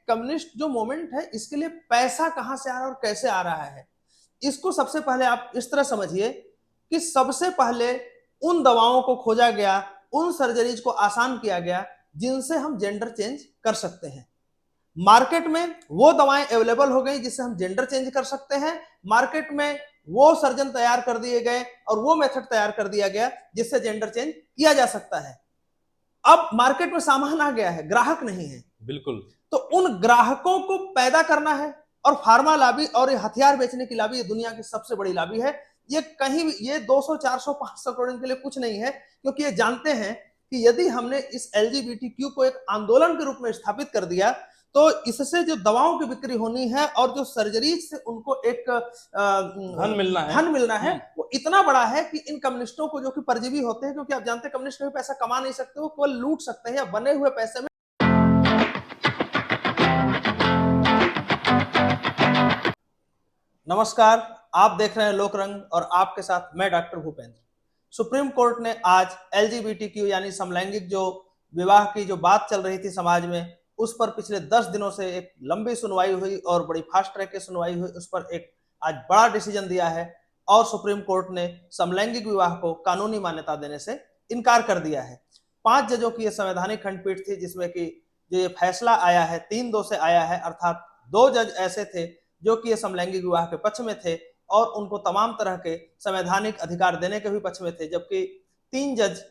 Communist जो movement है इसके लिए पैसा कहां से आ रहा है और कैसे आ रहा है, इसको सबसे पहले आप इस तरह समझिए कि सबसे पहले उन दवाओं को खोजा गया, उन सर्जरीज को आसान किया गया जिनसे हम जेंडर चेंज कर सकते हैं। मार्केट में वो दवाएं अवेलेबल हो गई जिससे हम जेंडर चेंज कर सकते हैं। मार्केट में वो सर्जन तैयार कर दिए गए और वो मेथड तैयार कर दिया गया जिससे जेंडर चेंज किया जा सकता है। अब मार्केट में सामान आ गया है, ग्राहक नहीं है। बिल्कुल। तो उन ग्राहकों को पैदा करना है। और फार्मा लॉबी और ये हथियार बेचने की लॉबी ये दुनिया की सबसे बड़ी लॉबी है। ये कहीं ये 200 400 500 करोड़ के लिए कुछ नहीं है, क्योंकि ये जानते हैं कि यदि हमने इस एलजीबीटीक्यू को एक आंदोलन के रूप में स्थापित कर दिया तो इससे जो दवाओं की बिक्री होनी है और जो सर्जरी से उनको एक धन मिलना है वो इतना बड़ा है कि इन कम्युनिस्टों को, जो कि परजीवी होते हैं, क्योंकि आप जानते हैं कम्युनिस्ट कभी पैसा कमा नहीं सकते, वो केवल लूट सकते हैं या बने हुए पैसे में। नमस्कार, आप देख रहे हैं लोकरंग और आपके साथ मैं डॉक्टर भूपेंद्र। सुप्रीम कोर्ट ने आज एलजीबीटीक्यू यानी समलैंगिक जो विवाह की जो बात चल रही थी समाज में, उस पर पिछले 10 दिनों से एक लंबी सुनवाई हुई और बड़ी फास्ट ट्रैक की सुनवाई हुई। उस पर एक आज बड़ा डिसीजन दिया है और सुप्रीम कोर्ट ने समलैंगिक विवाह को कानूनी मान्यता देने से इनकार कर दिया है। 5 जजों की यह संवैधानिक खंडपीठ थी जिसमें कि जो ये फैसला आया है 3-2 से आया है, अर्थात 2 जज ऐसे थे जो कि ये समलैंगिक विवाह के पक्ष में थे और उनको तमाम तरह के संवैधानिक अधिकार देने के भी पक्ष में थे, जबकि 3 जज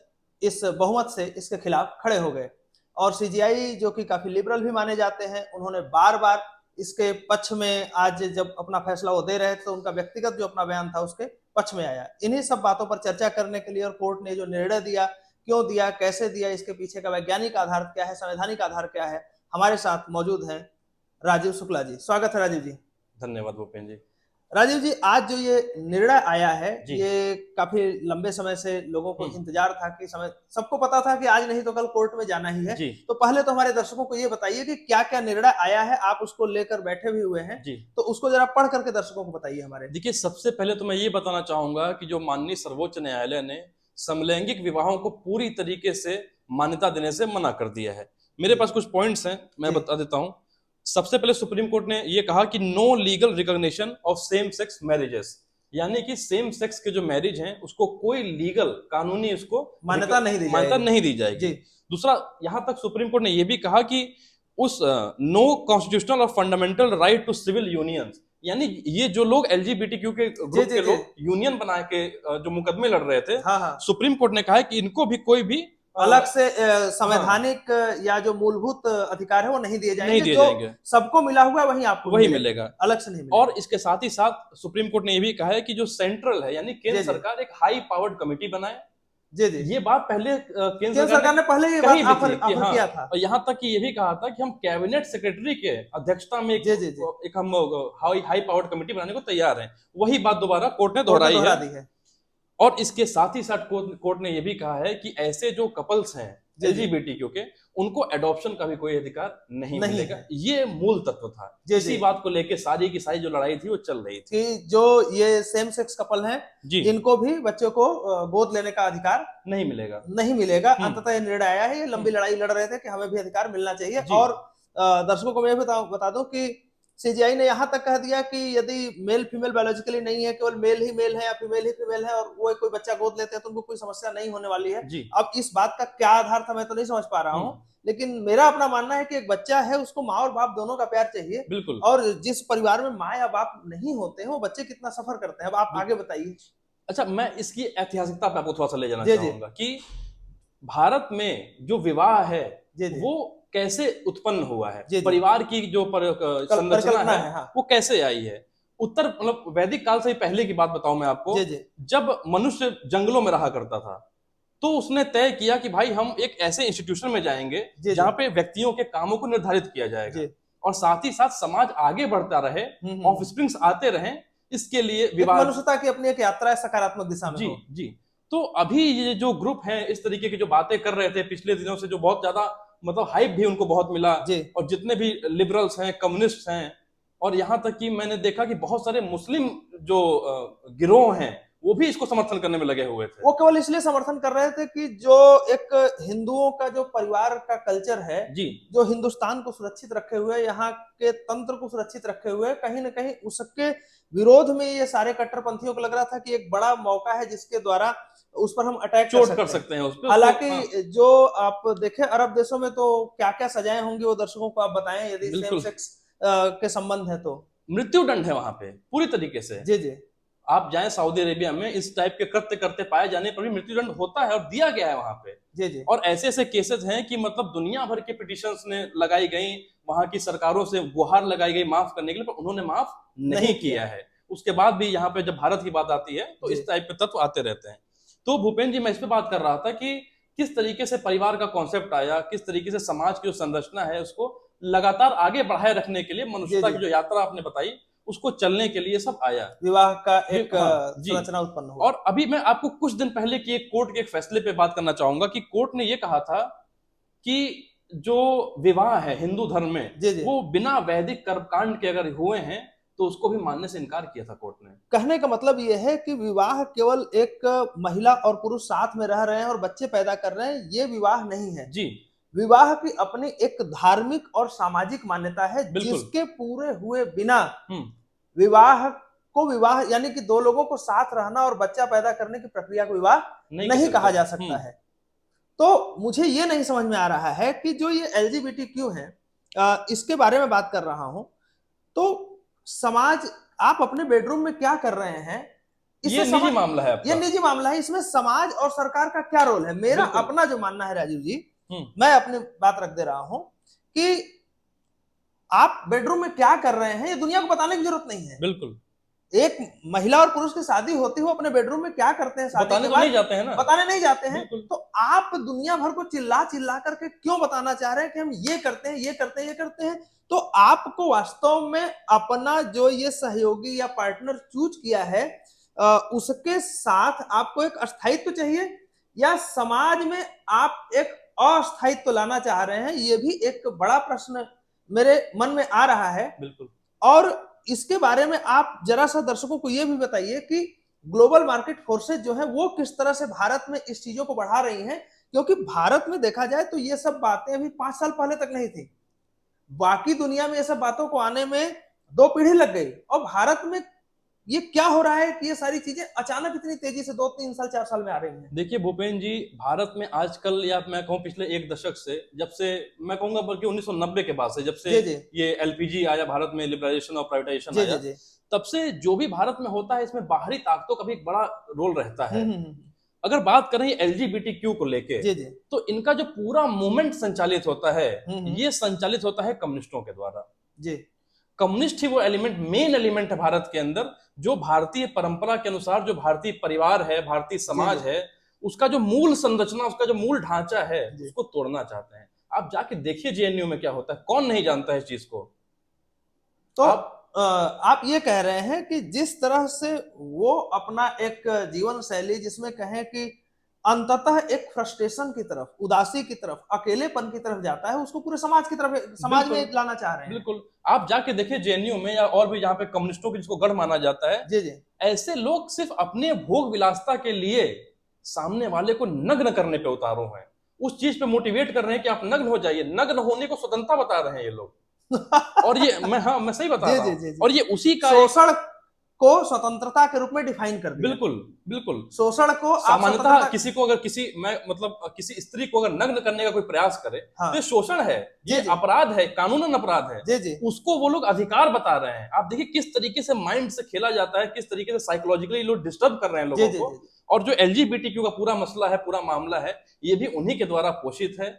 इस बहुमत से इसके खिलाफ खड़े हो गए। और सीजीआई जो कि काफी लिबरल भी माने जाते हैं, उन्होंने बार बार इसके पक्ष में आज जब अपना फैसला वो दे रहे थे तो उनका व्यक्तिगत जो अपना बयान था उसके पक्ष में आया। इन्हीं सब बातों पर चर्चा करने के लिए और कोर्ट ने जो निर्णय दिया, क्यों दिया, कैसे दिया, इसके पीछे का वैज्ञानिक आधार क्या है, संवैधानिक आधार क्या है, हमारे साथ मौजूद है राजीव शुक्ला जी। स्वागत है राजीव जी। धन्यवाद भूपेंद्र जी। राजीव जी, आज जो ये निर्णय आया है ये काफी लंबे समय से लोगों को इंतजार था कि समय सबको पता था कि आज नहीं तो कल कोर्ट में जाना ही है। तो पहले तो हमारे दर्शकों को ये बताइए कि क्या क्या निर्णय आया है, आप उसको लेकर बैठे भी हुए हैं तो उसको जरा पढ़ करके दर्शकों को बताइए हमारे। देखिए, सबसे पहले तो मैं ये बताना चाहूंगा कि जो माननीय सर्वोच्च न्यायालय ने समलैंगिक विवाहों को पूरी तरीके से मान्यता देने से मना कर दिया है। मेरे पास कुछ पॉइंट्स हैं, मैं बता देता हूं। सबसे पहले सुप्रीम कोर्ट ने यह कहा कि no legal recognition of same sex marriages, यानी कि सेम सेक्स के जो मैरिज हैं उसको कोई लीगल कानूनी उसको मान्यता नहीं दी जाएगी। दूसरा, यहां तक सुप्रीम कोर्ट ने यह भी कहा कि उस नो कॉन्स्टिट्यूशनल और fundamental right to civil unions, यानी ये जो लोग एलजीबीटीक्यू के ग्रुप के लोग यूनियन बना के जो मुकदमे लड़ रहे थे, सुप्रीम कोर्ट ने कहा कि इनको भी कोई भी अलग से संवैधानिक या जो मूलभूत अधिकार है वो नहीं दिए जाएंगे, जो सबको मिला हुआ वही आपको वही मिलेगा, अलग से नहीं मिलेगा। और इसके साथ ही साथ सुप्रीम कोर्ट ने यह भी कहा है कि जो सेंट्रल है यानी केंद्र सरकार एक हाई पावर्ड कमेटी बनाए। ये बात पहले केंद्र सरकार ने पहले ही ऑफर किया था, और यहाँ तक कि ये भी कहा था कि हम कैबिनेट सेक्रेटरी के अध्यक्षता में एक हम हाई पावर्ड कमेटी बनाने को तैयार हैं। वही बात दोबारा कोर्ट ने दोहराई है। और इसके साथ ही साथ कोर्ट ने यह भी कहा है कि ऐसे जो कपल्स हैं एलजीबीटीक्यू के, उनको एडॉप्शन का भी कोई अधिकार नहीं मिलेगा। ये मूल तत्व था। इसी बात को लेके सारी की सारी जो लड़ाई थी वो चल रही थी कि जो ये सेम सेक्स कपल हैं इनको भी बच्चों को गोद लेने का अधिकार नहीं मिलेगा। अंततः ये निर्णय आया है। ये लंबी लड़ाई लड़ रहे थे कि हमें भी अधिकार मिलना चाहिए। और दर्शकों को मैं बता दूं कि सीजीआई ने यहां तक कह दिया कि यदि मेल फीमेल बायोलॉजिकली नहीं है, केवल मेल ही मेल है या फीमेल ही फीमेल है और वो कोई बच्चा गोद लेते हैं तो उनको कोई समस्या नहीं होने वाली है। अब इस बात का क्या आधार था मैं तो नहीं समझ पा रहा हूँ, लेकिन मेरा अपना मानना है कि एक बच्चा है उसको माँ और बाप दोनों का प्यार चाहिए। बिल्कुल। और जिस परिवार में माँ या बाप नहीं होते हैं वो बच्चे कितना सफर करते हैं। अब आप आगे बताइए। अच्छा, मैं इसकी ऐतिहासिकता पे आपको थोड़ा सा ले जाना चाहूंगा कि भारत में जो विवाह है वो कैसे उत्पन्न हुआ है, परिवार की जो संरचना है वो कैसे आई है। उत्तर मतलब वैदिक काल से ही पहले की बात बताऊं मैं आपको, जब मनुष्य जंगलों में रहा करता था तो उसने तय किया कि भाई हम एक ऐसे इंस्टीट्यूशन में जाएंगे जहां पे व्यक्तियों के कामों को निर्धारित किया जाएगा और साथ ही साथ समाज आगे बढ़ता रहे, ऑफस्प्रिंग्स आते रहें, इसके लिए विवाह, मनुष्यता की अपनी एक यात्रा है सकारात्मक दिशा में। जी। तो अभी ये जो ग्रुप हैं इस तरीके की जो बातें कर रहे थे पिछले दिनों से, जो बहुत ज्यादा मतलब हाइप भी उनको बहुत मिला, और जितने भी लिबरल्स हैं, कम्युनिस्ट हैं, और यहाँ तक कि मैंने देखा कि बहुत सारे मुस्लिम जो गिरोह हैं वो भी इसको समर्थन करने में लगे हुए थे। वो केवल इसलिए समर्थन कर रहे थे कि जो एक हिंदुओं का जो परिवार का कल्चर है जी, जो हिंदुस्तान को सुरक्षित रखे हुए, यहाँ के तंत्र को सुरक्षित रखे हुए, कहीं ना कहीं उसके विरोध में ये सारे कट्टरपंथियों को लग रहा था कि एक बड़ा मौका है जिसके द्वारा उस पर हम अटैक कर सकते हैं उस पर। हालांकि हाँ। जो आप देखें अरब देशों में तो क्या क्या सजाएं होंगी वो दर्शकों को आप बताएं, यदि सेम सेक्स के संबंध है तो मृत्यु दंड है वहां पे पूरी तरीके से। जी जी, आप जाएं सऊदी अरेबिया में, इस टाइप के कृत्य करते पाए जाने पर भी मृत्युदंड होता है और दिया गया है वहां पे। जी जी, और ऐसे ऐसे केसेस हैं कि मतलब दुनिया भर के पिटिशंस ने लगाई गई, वहां की सरकारों से गुहार लगाई गई माफ करने के लिए, पर उन्होंने माफ नहीं किया है। उसके बाद भी यहाँ पे जब भारत की बात आती है तो इस टाइप के तत्व आते रहते हैं। तो भूपेंद्र जी, मैं इस पे बात कर रहा था कि किस तरीके से परिवार का कॉन्सेप्ट आया, किस तरीके से समाज की जो संरचना है उसको लगातार आगे बढ़ाए रखने के लिए मनुष्यता की जो यात्रा आपने बताई उसको चलने के लिए सब आया, विवाह का एक संरचना उत्पन्न हुआ। और अभी मैं आपको कुछ दिन पहले की एक कोर्ट के एक फैसले पे बात करना चाहूंगा कि कोर्ट ने ये कहा था कि जो विवाह है हिंदू धर्म में वो बिना वैदिक कर्मकांड के अगर हुए हैं तो उसको भी मानने से इनकार किया था कोर्ट ने। कहने का मतलब यह है कि विवाह केवल एक महिला और पुरुष साथ में रह रहे हैं और बच्चे पैदा कर रहे हैं, ये विवाह नहीं है जी। विवाह की अपनी एक धार्मिक और सामाजिक मान्यता है जिसके पूरे हुए बिना विवाह को विवाह यानी कि दो लोगों को साथ रहना और बच्चा पैदा करने की प्रक्रिया को विवाह नहीं कहा जा सकता है। तो मुझे ये नहीं समझ में आ रहा है कि जो ये LGBTQ है, इसके बारे में बात कर रहा हूं, तो समाज आप अपने बेडरूम में क्या कर रहे हैं, ये निजी मामला है, ये निजी मामला है, इसमें समाज और सरकार का क्या रोल है। मेरा अपना जो मानना है राजीव जी, मैं अपनी बात रख दे रहा हूं कि आप बेडरूम में क्या कर रहे हैं ये दुनिया को बताने की जरूरत नहीं है। बिल्कुल, एक महिला और पुरुष की शादी होती हो अपने बेडरूम में क्या करते हैं, शादी बताने नहीं जाते हैं ना, बताने नहीं जाते हैं। तो आप दुनिया भर को चिल्ला चिल्ला करके क्यों बताना चाह रहे हैं कि हम ये करते हैं, ये करते हैं, ये करते हैं। तो आपको वास्तव में अपना जो ये सहयोगी या पार्टनर चूज किया है उसके साथ आपको एक अस्थायित्व चाहिए या समाज में आप एक अस्थायित्व लाना चाह रहे हैं, ये भी एक बड़ा प्रश्न मेरे मन में आ रहा है। बिल्कुल। और इसके बारे में आप जरा सा दर्शकों को यह भी बताइए कि ग्लोबल मार्केट फोर्सेज जो है वो किस तरह से भारत में इस चीजों को बढ़ा रही हैं, क्योंकि भारत में देखा जाए तो ये सब बातें अभी 5 साल पहले तक नहीं थी। बाकी दुनिया में ये सब बातों को आने में 2 पीढ़ी लग गई और भारत में ये क्या हो रहा है कि ये सारी चीजें अचानक इतनी तेजी से 2, 3 साल 4 साल में आ रही हैं। देखिए भूपेंद्र जी, भारत में आजकल या मैं कहूं पिछले एक दशक से, जब से मैं कहूंगा बल्कि 1990 के बाद से जब से ये LPG आया भारत में, लिबरलाइजेशन और प्राइवेटाइजेशन आया, तब से जो भी भारत में होता है इसमें बाहरी ताकतों का भी एक बड़ा रोल रहता है। अगर बात करें LGBTQ को लेके तो इनका जो पूरा मूवमेंट संचालित होता है ये संचालित होता है कम्युनिस्टों के द्वारा। कम्युनिस्ट ही वो एलिमेंट, मेन एलिमेंट है भारत के अंदर जो भारतीय परंपरा के अनुसार जो भारतीय परिवार है, भारतीय समाज है, उसका जो मूल संरचना, उसका जो मूल ढांचा है उसको तोड़ना चाहते हैं। आप जाके देखिए JNU में क्या होता है, कौन नहीं जानता है इस चीज को। तो आप ये कह रहे हैं कि जिस तरह से वो अपना एक जीवन शैली जिसमें कहें कि अंततः एक फ्रस्ट्रेशन की तरफ, उदासी की तरफ, अकेलेपन की तरफ जाता है, उसको पूरे समाज की तरफ, समाज में लाना चाह रहे हैं। बिल्कुल, आप जाके देखिए JNU में या और भी जहाँ पे कम्युनिस्टों की जिसको गढ़ माना जाता है, ऐसे लोग सिर्फ अपने भोग विलासता के लिए सामने वाले को नग्न करने पे उतारू हैं, उस चीज पे मोटिवेट कर रहे हैं कि आप नग्न हो जाइए, नग्न होने को स्वतंत्रता बता रहे हैं ये लोग। और ये मैं सही बता रहा हूँ, और ये उसी का शोषण को स्वतंत्रता के रूप में डिफाइन कर दिया। बिल्कुल बिल्कुल, शोषण को सामान्यतः किसी को अगर किसी स्त्री को अगर नग्न करने का कोई प्रयास करे तो शोषण है, ये अपराध है, कानूनन अपराध है, उसको वो लोग अधिकार बता रहे हैं। आप देखिए किस तरीके से माइंड से खेला जाता है, किस तरीके से साइकोलॉजिकली लोग डिस्टर्ब कर रहे हैं लोगों को। और जो LGBTQ का पूरा मसला है, पूरा मामला है, ये भी उन्हीं के द्वारा पोषित है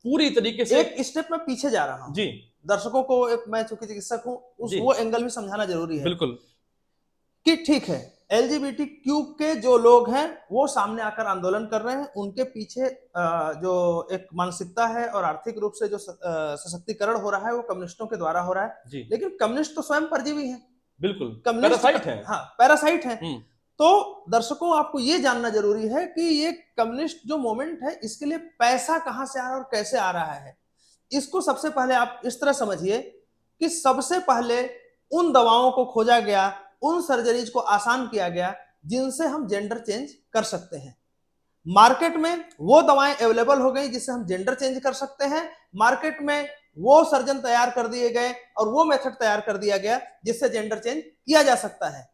पूरी तरीके से। एक स्टेप में पीछे जा रहा हूं जी, दर्शकों को एक, मैं चूंकि चिकित्सक हूं, वो एंगल भी समझाना जरूरी है। बिल्कुल कि ठीक है LGBTQ के जो लोग हैं वो सामने आकर आंदोलन कर रहे हैं, उनके पीछे जो एक मानसिकता है और आर्थिक रूप से जो सशक्तिकरण हो रहा है वो कम्युनिस्टों के द्वारा हो रहा है। लेकिन कम्युनिस्ट तो स्वयं परजीवी हैं, बिल्कुल पैरासाइट हैं। हाँ, पैरासाइट हैं। तो दर्शकों आपको ये जानना जरूरी है कि ये कम्युनिस्ट जो मूवमेंट है इसके लिए पैसा कहां से आ रहा है और कैसे आ रहा है। इसको सबसे पहले आप इस तरह समझिए कि सबसे पहले उन दवाओं को खोजा गया, उन सर्जरीज को आसान किया गया जिनसे हम जेंडर चेंज कर सकते हैं। मार्केट में वो दवाएं अवेलेबल हो गई जिससे हम जेंडर चेंज कर सकते हैं। मार्केट में वो सर्जन तैयार कर दिए गए और वो मेथड तैयार कर दिया गया जिससे जेंडर चेंज किया जा सकता है।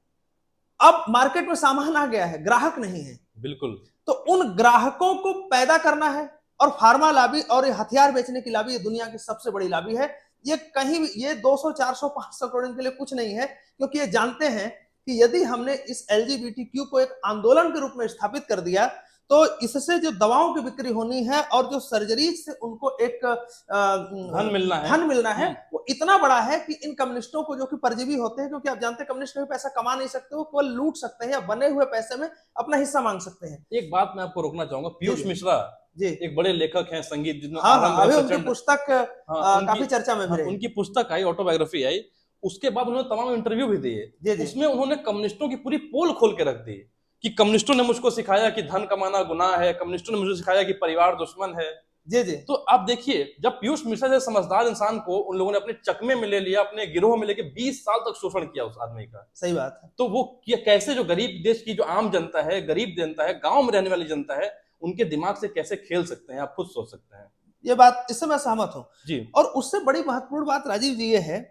अब मार्केट में सामान आ गया है, ग्राहक नहीं है। बिल्कुल। तो उन ग्राहकों को पैदा करना है, और फार्मा लॉबी और ये हथियार बेचने की लॉबी, ये दुनिया की सबसे बड़ी लॉबी है। ये कहीं भी, ये 200, 400, 500 करोड़ के लिए कुछ नहीं है, क्योंकि ये जानते हैं कि यदि हमने इस LGBTQ को एक आंदोलन के रूप में स्थापित कर दिया तो इससे जो दवाओं की बिक्री होनी है और जो सर्जरीज से उनको एक धन मिलना है वो इतना बड़ा है कि इन कम्युनिस्टों को, जो कि परजीवी होते हैं, क्योंकि आप जानते हैं कम्युनिस्ट कभी पैसा कमा नहीं सकते, वो केवल लूट सकते हैं या बने हुए पैसे में अपना हिस्सा मांग सकते हैं। एक बात मैं आपको रोकना चाहूंगा, पीयूष मिश्रा जी एक बड़े लेखक हैं, संगीत अभी उनकी पुस्तक काफी चर्चा में भी उनकी पुस्तक आई, ऑटोबायोग्राफी आई, उसके बाद उन्होंने तमाम इंटरव्यू भी दिए। उसमें उन्होंने कम्युनिस्टों की पूरी पोल खोल के रख दी कि कम्युनिस्टों ने मुझको सिखाया कि धन कमाना गुनाह है, कम्युनिस्टों ने मुझे सिखाया कि परिवार दुश्मन है। जी जी। तो आप देखिए, जब पीयूष मिश्रा जैसे समझदार इंसान को उन लोगों ने अपने चकमे में ले लिया, अपने गिरोह में लेके 20 साल तक शोषण किया उस आदमी का। सही बात है। तो वो कैसे, जो गरीब देश की जो आम जनता है, गरीब जनता है, गांव में रहने वाली जनता है, उनके दिमाग से कैसे खेल सकते हैं, आप खुद सोच सकते हैं। ये बात, इससे मैं सहमत हूं जी। और उससे बड़ी महत्वपूर्ण बात राजीव जी ये है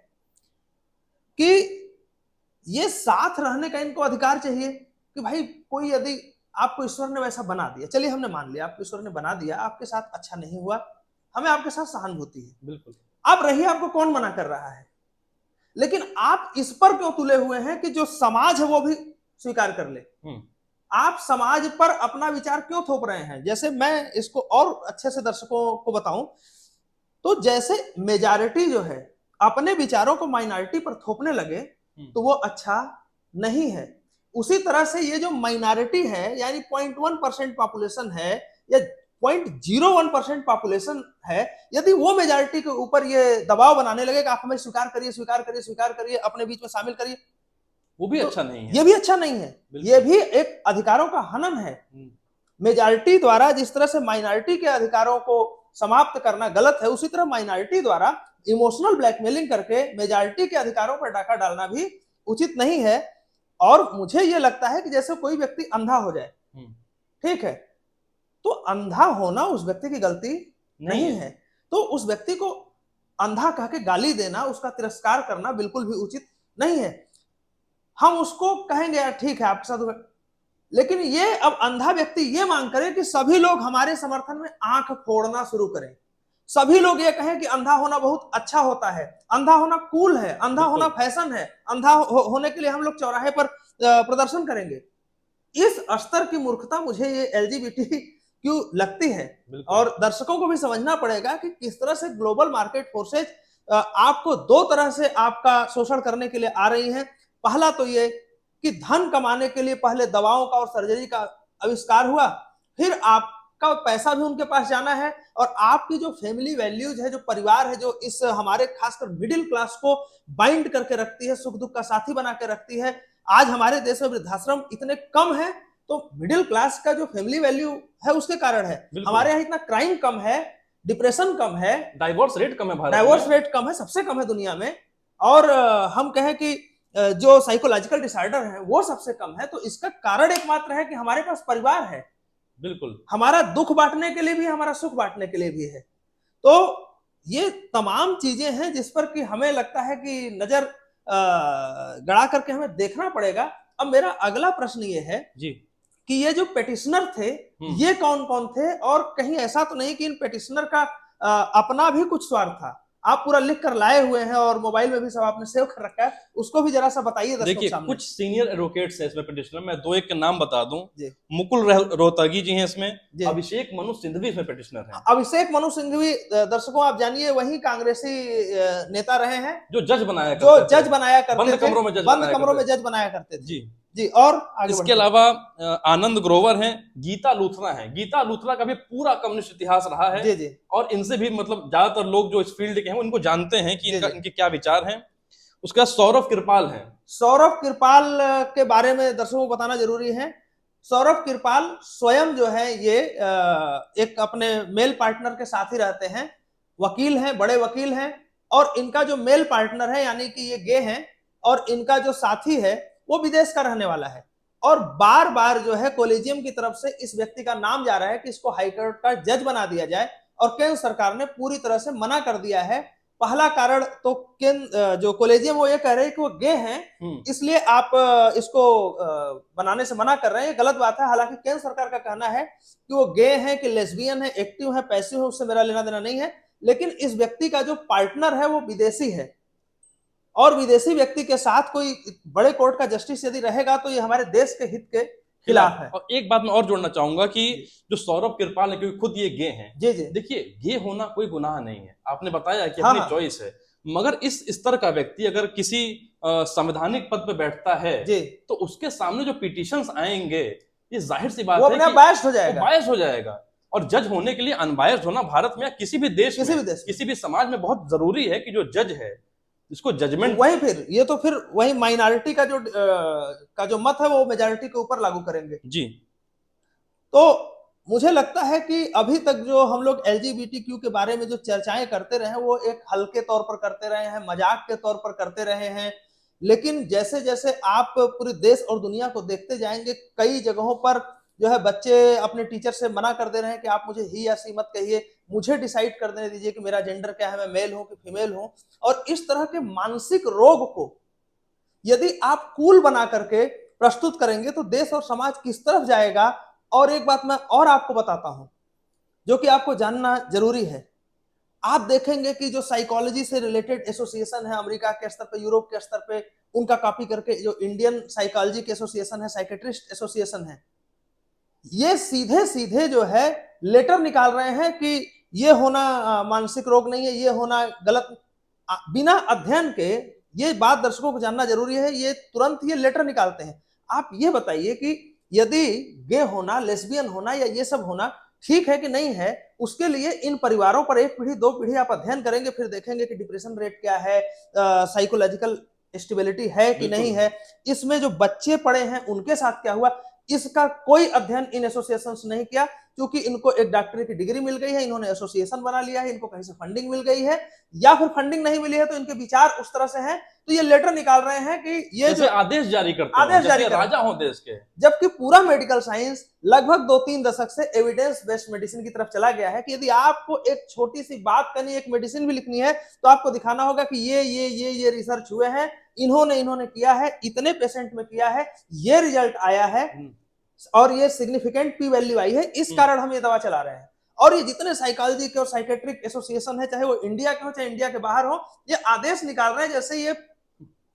कि ये साथ रहने का इनको अधिकार चाहिए कि भाई कोई यदि आपको ईश्वर ने वैसा बना दिया, चलिए हमने मान लिया आपको ईश्वर ने बना दिया, आपके साथ अच्छा नहीं हुआ, हमें आपके साथ सहानुभूति है, बिल्कुल, आप रहिए, आपको कौन मना कर रहा है, लेकिन आप इस पर क्यों तुले हुए हैं कि जो समाज है वो भी स्वीकार कर ले। आप समाज पर अपना विचार क्यों थोप रहे हैं। जैसे मैं इसको और अच्छे से दर्शकों को बताऊं तो जैसे मेजॉरिटी जो है अपने विचारों को माइनॉरिटी पर थोपने लगे तो वो अच्छा नहीं है। उसी तरह से ये जो माइनॉरिटी है, यानी 0.1% पॉपुलेशन है या 0.01% पॉपुलेशन है, यदि वो मेजॉरिटी के ऊपर ये दबाव बनाने लगे कि आप हमें स्वीकार करिए, स्वीकार करिए, स्वीकार करिए, अपने बीच में शामिल करिए, वो भी तो अच्छा नहीं है। ये भी अच्छा नहीं है। ये भी एक अधिकारों का हनन है। मेजॉरिटी द्वारा जिस तरह से माइनॉरिटी के अधिकारों को समाप्त करना गलत है, उसी तरह माइनॉरिटी द्वारा इमोशनल ब्लैकमेलिंग करके मेजॉरिटी के अधिकारों पर डाका डालना भी उचित नहीं है। और मुझे यह लगता है कि जैसे कोई व्यक्ति अंधा हो जाए, ठीक है, तो अंधा होना उस व्यक्ति की गलती नहीं है, तो उस व्यक्ति को अंधा कह के गाली देना, उसका तिरस्कार करना बिल्कुल भी उचित नहीं है। हम उसको कहेंगे यार ठीक है आपके साथ, लेकिन ये अब अंधा व्यक्ति ये मांग करे कि सभी लोग हमारे समर्थन में आंख फोड़ना शुरू करें, सभी लोग ये कहें कि अंधा होना बहुत अच्छा होता है, अंधा होना कूल है, अंधा होना फैशन है, अंधा होने के लिए हम लोग चौराहे पर प्रदर्शन करेंगे। इस स्तर की मूर्खता मुझे ये LGBTQ लगती है। और दर्शकों को भी समझना पड़ेगा कि किस तरह से ग्लोबल मार्केट फोर्सेज आपको दो तरह से आपका शोषण करने के लिए आ रही हैं। पहला तो ये कि धन कमाने के लिए पहले दवाओं का और सर्जरी का आविष्कार हुआ, फिर आपका पैसा भी उनके पास जाना है, और आपकी जो फैमिली वैल्यूज है, जो परिवार है, जो इस हमारे खासकर मिडिल क्लास को बाइंड करके रखती है, सुख दुख का साथी बना के रखती है। आज हमारे देश में वृद्धाश्रम इतने कम है तो मिडिल क्लास का जो फैमिली वैल्यू है उसके कारण है। हमारे यहाँ इतना क्राइम कम है, डिप्रेशन कम है, डाइवोर्स रेट कम है, भारत डाइवोर्स रेट कम है, सबसे कम है दुनिया में, और हम कहें कि जो साइकोलॉजिकल डिसऑर्डर है वो सबसे कम है। तो इसका कारण एकमात्र है कि हमारे पास परिवार है, बिल्कुल, हमारा दुख बांटने के लिए भी, हमारा सुख बांटने के लिए भी है। तो ये तमाम चीजें हैं जिस पर कि हमें लगता है कि नजर गड़ा करके हमें देखना पड़ेगा। अब मेरा अगला प्रश्न ये है जी कि ये जो पेटिशनर थे ये कौन कौन थे, और कहीं ऐसा तो नहीं कि इन पेटिशनर का अपना भी कुछ स्वार्थ था। आप पूरा लिख कर लाए हुए हैं और मोबाइल में भी सब आपने सेव कर रखा है, उसको भी जरा सा बताइए। देखिए, कुछ सीनियर एडवोकेट्स हैं इसमें पेटिशनर, मैं दो एक के नाम बता दूं। मुकुल रोहतगी जी हैं इसमें, अभिषेक मनु सिंघवी इसमें पेटिशनर हैं। अभिषेक मनु सिंघवी, दर्शकों आप जानिए, वही कांग्रेसी नेता रहे हैं जो जज बनाया करते बंद कमरों में जज बनाया करते थे। जी जी। और इसके अलावा आनंद ग्रोवर हैं, गीता लूथरा हैं। गीता लूथरा का भी पूरा कम्युनिस्ट इतिहास रहा है। जी जी। और इनसे भी मतलब ज्यादातर लोग जो इस फील्ड के हैं उनको जानते हैं कि इनके क्या विचार हैं। उसका सौरभ कृपाल हैं। सौरभ कृपाल के बारे में दर्शकों को बताना जरूरी है। सौरभ कृपाल स्वयं जो है ये एक अपने मेल पार्टनर के साथ ही रहते हैं, वकील हैं, बड़े वकील हैं, और इनका जो मेल पार्टनर है यानी कि ये गे हैं, और इनका जो साथी है वो विदेश का रहने वाला है। और बार बार जो है कॉलेजियम की तरफ से इस व्यक्ति का नाम जा रहा है कि इसको हाईकोर्ट का जज बना दिया जाए, और केंद्र सरकार ने पूरी तरह से मना कर दिया है। पहला कारण तो जो कॉलेजियम वो ये कह रहे हैं कि वो गे हैं, इसलिए आप इसको बनाने से मना कर रहे हैं, ये गलत बात है। हालांकि केंद्र सरकार का कहना है कि वो गे हैं कि लेस्बियन है, एक्टिव है, पैसिव है, उससे मेरा लेना देना नहीं है। लेकिन इस व्यक्ति का जो पार्टनर है वो विदेशी है, और विदेशी व्यक्ति के साथ कोई बड़े कोर्ट का जस्टिस यदि रहेगा तो ये हमारे देश के हित के खिलाफ है। और एक बात मैं और जोड़ना चाहूंगा कि जो सौरभ कृपाल है, क्योंकि खुद ये गे हैं, जी जी, देखिए गे होना कोई गुनाह नहीं है, आपने बताया कि अपनी चॉइस है, मगर इस स्तर का व्यक्ति अगर किसी संवैधानिक पद पे बैठता है जी, तो उसके सामने जो पिटीशंस आएंगे, ये जाहिर सी बात है कि बायस्ड हो जाएगा। और जज होने के लिए अनबायस्ड होना भारत में या किसी भी देश किसी भी समाज में बहुत जरूरी है कि जो जज है इसको जजमेंट वही फिर वही माइनॉरिटी का जो मत है वो मेजॉरिटी के ऊपर लागू करेंगे जी। तो मुझे लगता है कि अभी तक जो हम लोग LGBTQ के बारे में जो चर्चाएं करते रहे हैं वो एक हल्के तौर पर करते रहे हैं, मजाक के तौर पर करते रहे हैं। लेकिन जैसे जैसे आप पूरे देश और दुनिया को देखते जाएंगे, कई जगहों पर जो है बच्चे अपने टीचर से मना कर दे रहे हैं कि आप मुझे ही या सी मत कहिए, मुझे डिसाइड कर देने दीजिए कि मेरा जेंडर क्या है, मैं मेल हूं कि फीमेल हूं। और इस तरह के मानसिक रोग को यदि आप कूल बना करके प्रस्तुत करेंगे तो देश और समाज किस तरफ जाएगा। और एक बात मैं और आपको बताता हूं जो कि आपको जानना जरूरी है। आप देखेंगे कि जो साइकोलॉजी से रिलेटेड एसोसिएशन है अमेरिका के स्तर पे, यूरोप के स्तर पे, उनका कॉपी करके जो इंडियन साइकोलॉजी के एसोसिएशन है, साइकेट्रिस्ट एसोसिएशन है, ये सीधे सीधे जो है लेटर निकाल रहे हैं कि ये होना मानसिक रोग नहीं है, ये होना गलत, बिना अध्ययन के। ये बात दर्शकों को जानना जरूरी है, ये तुरंत ये लेटर निकालते हैं। आप ये बताइए कि यदि गे होना, लेस्बियन होना या ये सब होना ठीक है कि नहीं है, उसके लिए इन परिवारों पर 1 पीढ़ी 2 पीढ़ी आप अध्ययन करेंगे, फिर देखेंगे कि डिप्रेशन रेट क्या है, साइकोलॉजिकल स्टेबिलिटी है कि नहीं है, इसमें जो बच्चे पड़े हैं उनके साथ क्या हुआ, इसका कोई अध्ययन इन एसोसिएशन ने नहीं किया। क्योंकि इनको एक डॉक्टरेट की डिग्री मिल गई है, इन्होंने एसोसिएशन बना लिया है, इनको कहीं से फंडिंग मिल गई है, या फिर फंडिंग नहीं मिली है तो इनके विचार उस तरह से हैं, तो ये लेटर निकाल रहे हैं कि ये जो आदेश जारी करते हैं, आदेश जारी राजा हो देश के। जबकि पूरा मेडिकल साइंस लगभग 2-3 दशक से एविडेंस बेस्ड मेडिसिन की तरफ चला गया है कि यदि आपको एक छोटी सी बात करनी, एक मेडिसिन भी लिखनी है, तो आपको दिखाना होगा कि ये रिसर्च हुए हैं, इन्होंने किया है, इतने पेशेंट में किया है, ये रिजल्ट आया है और ये सिग्निफिकेंट पी वैल्यू आई है, इस कारण हम ये दवा चला रहे हैं। और ये जितने साइकोलॉजी के और साइकेट्रिक एसोसिएशन है, चाहे वो इंडिया के हो चाहे इंडिया के बाहर हो, ये आदेश निकाल रहे हैं जैसे ये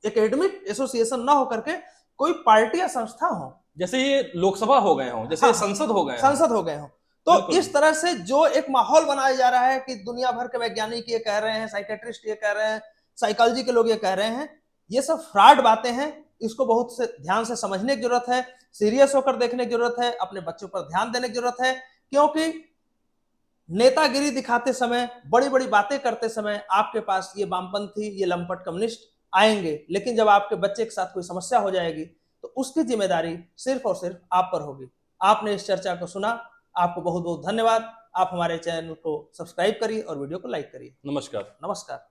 एकेडमिक एसोसिएशन ना होकर के कोई पार्टी या संस्था हो, जैसे ये लोकसभा हो गए हो, जैसे संसद हो गए हो। तो इस तरह से जो एक माहौल बनाया जा रहा है कि दुनिया भर के वैज्ञानिक ये कह रहे हैं, साइकेट्रिस्ट ये कह रहे हैं, साइकोलॉजी के लोग ये कह रहे हैं, ये सब फ्रॉड बातें हैं। इसको बहुत से ध्यान से समझने की जरूरत है, सीरियस होकर देखने की जरूरत है, अपने बच्चों पर ध्यान देने की जरूरत है। क्योंकि नेतागिरी दिखाते समय, बड़ी बड़ी बातें करते समय आपके पास ये वामपंथी, ये लंपट कम्युनिस्ट आएंगे, लेकिन जब आपके बच्चे के साथ कोई समस्या हो जाएगी तो उसकी जिम्मेदारी सिर्फ और सिर्फ आप पर होगी। आपने इस चर्चा को सुना, आपको बहुत बहुत धन्यवाद। आप हमारे चैनल को सब्सक्राइब करिए और वीडियो को लाइक करिए। नमस्कार।